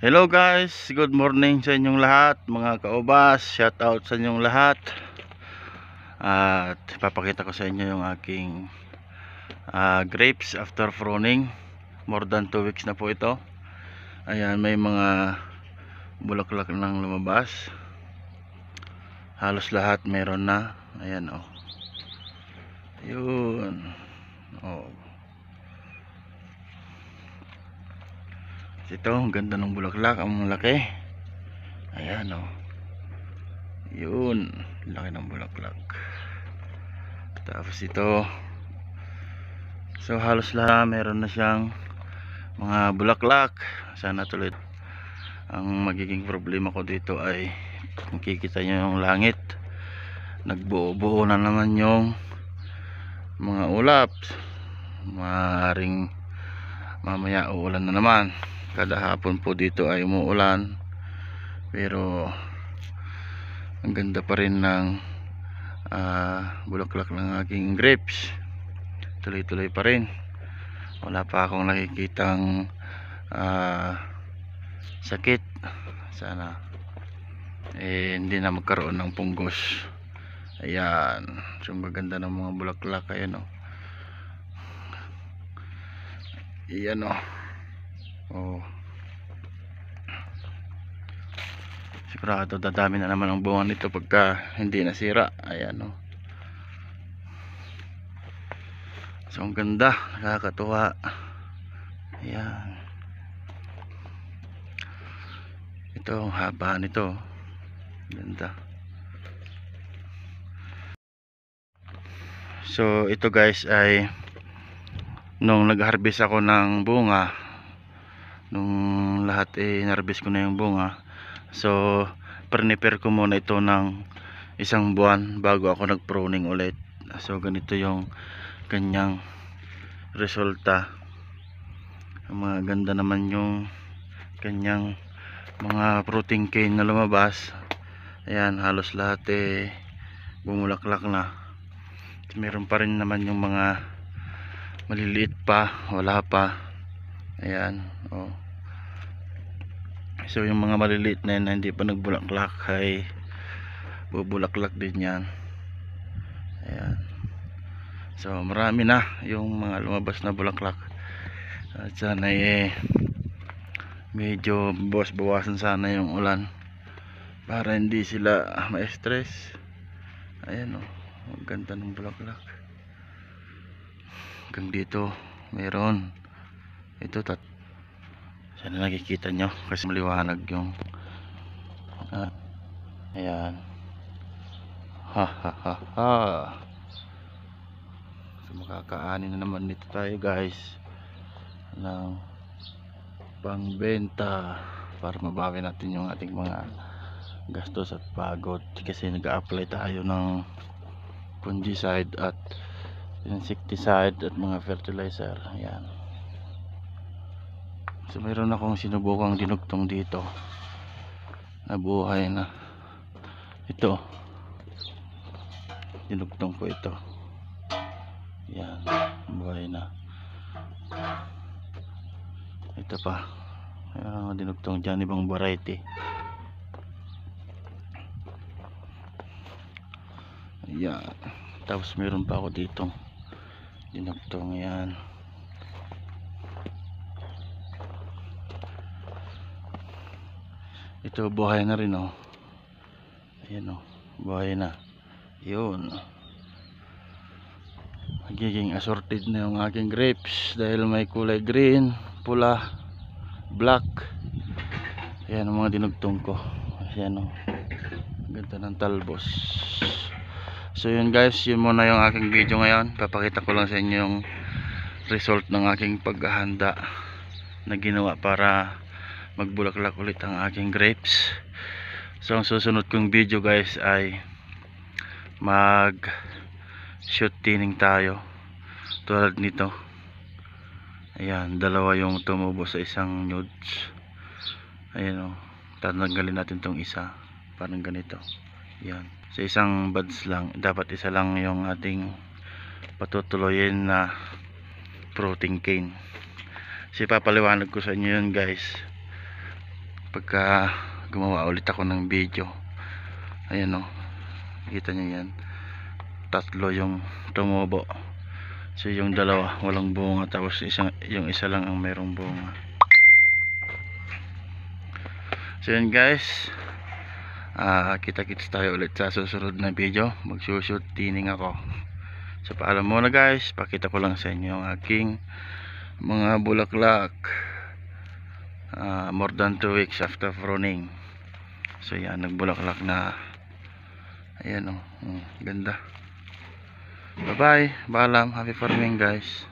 Hello guys, good morning sa inyong lahat, mga kaubas. Shout out sa inyong lahat. At papakita ko sa inyo yung aking grapes after pruning. More than 2 weeks na po ito. Ayan, may mga bulaklak nang lumabas. Halos lahat meron na. Ayan oh. Yun. Oh. Ito, ang ganda ng bulaklak, ang laki. Ayan oh. Yun, laki ng bulaklak. Tapos ito, so halos lahat meron na siyang mga bulaklak. Sana tuloy. Ang magiging problema ko dito ay makikita nyo yung langit, nagbuo-buo na naman yung mga ulap. Maaaring mamaya uulan na naman. Kada hapon po dito ay umuulan, pero ang ganda pa rin ng bulaklak ng aking grapes. Tuloy-tuloy pa rin. Wala pa akong nakikitang sakit. Sana hindi na magkaroon ng punggos. Ayan, so maganda ng mga bulaklak. Ayan o. Ayan o. Oh. Sigurado dadami na naman ang bunga nito pagka hindi nasira. Ayan o. So ang ganda, nakakatuwa. Ayan. Ito, ang haba nito. Ganda. So ito guys ay nung nag-harvest ako ng bunga, nung lahat in-harvest ko na yung bunga, so prepare ko muna ito ng isang buwan bago ako nag-pruning ulit. So ganito yung kanyang resulta. Mga ganda naman yung kanyang mga fruiting cane na lumabas. Ayan, halos lahat bumulaklak na. Meron pa rin naman yung mga maliliit pa, wala pa. Ayan, oh. So yung mga maliliit na yun na hindi pa nagbulaklak ay bubulaklak din yan. Ayan. So marami na yung mga lumabas na bulaklak. At sana medyo bawasan sana yung ulan para hindi sila ma-stress. Ayan oh, ang ganda ng bulaklak. Hanggang dito meron. Ito sana nakikita nyo kasi maliwanag yung ayan. Ha ha ha ha. So makakaani na naman dito tayo guys ng pangbenta para mabawi natin yung ating mga gastos at pagod kasi nag-a-apply tayo ng fungicide at insecticide at mga fertilizer. Ayan. So mayroon akong sinubukang dinugtong dito na buhay na. Ito, dinugtong ko ito. Yan, buhay na. Ito pa, dinugtong dyan, ibang variety. Yan, tapos meron pa ako dito dinugtong. Yan, ito buhay na rin oh. Ayan oh, buhay na. Yun, magiging assorted na yung aking grapes dahil may kulay green, pula, black. Ayan ang mga dinugtong ko. Ayan oh, ganda ng talbos. So yun guys, yun muna yung aking video ngayon. Papakita ko lang sa inyo yung result ng aking paghahanda na ginawa para magbulaklak ulit ang aking grapes. So ang susunod kong video guys ay mag shoot tinning tayo tulad nito. Ayan, dalawa yung tumubo sa isang nodes. Ayan o, tatanggalin natin tong isa parang ganito. Ayan, sa isang buds lang, dapat isa lang yung ating patutuloyin na fruiting cane. Kasi papaliwanag ko sa inyo yun guys pagka gumawa ulit ako ng video. Ayan o, kita nyo yan, tatlo yung tumubo. So yung dalawa walang bunga, tapos yung isa lang ang mayroong bunga. So yun guys, kita-kits tayo ulit sa susunod na video. Magsushoot tining ako. So paalam muna guys, pakita ko lang sa inyo ang aking mga bulaklak. More than 2 weeks after pruning. So yan, nagbulaklak na. Ayan o, ganda. Bye bye, paalam, happy farming guys.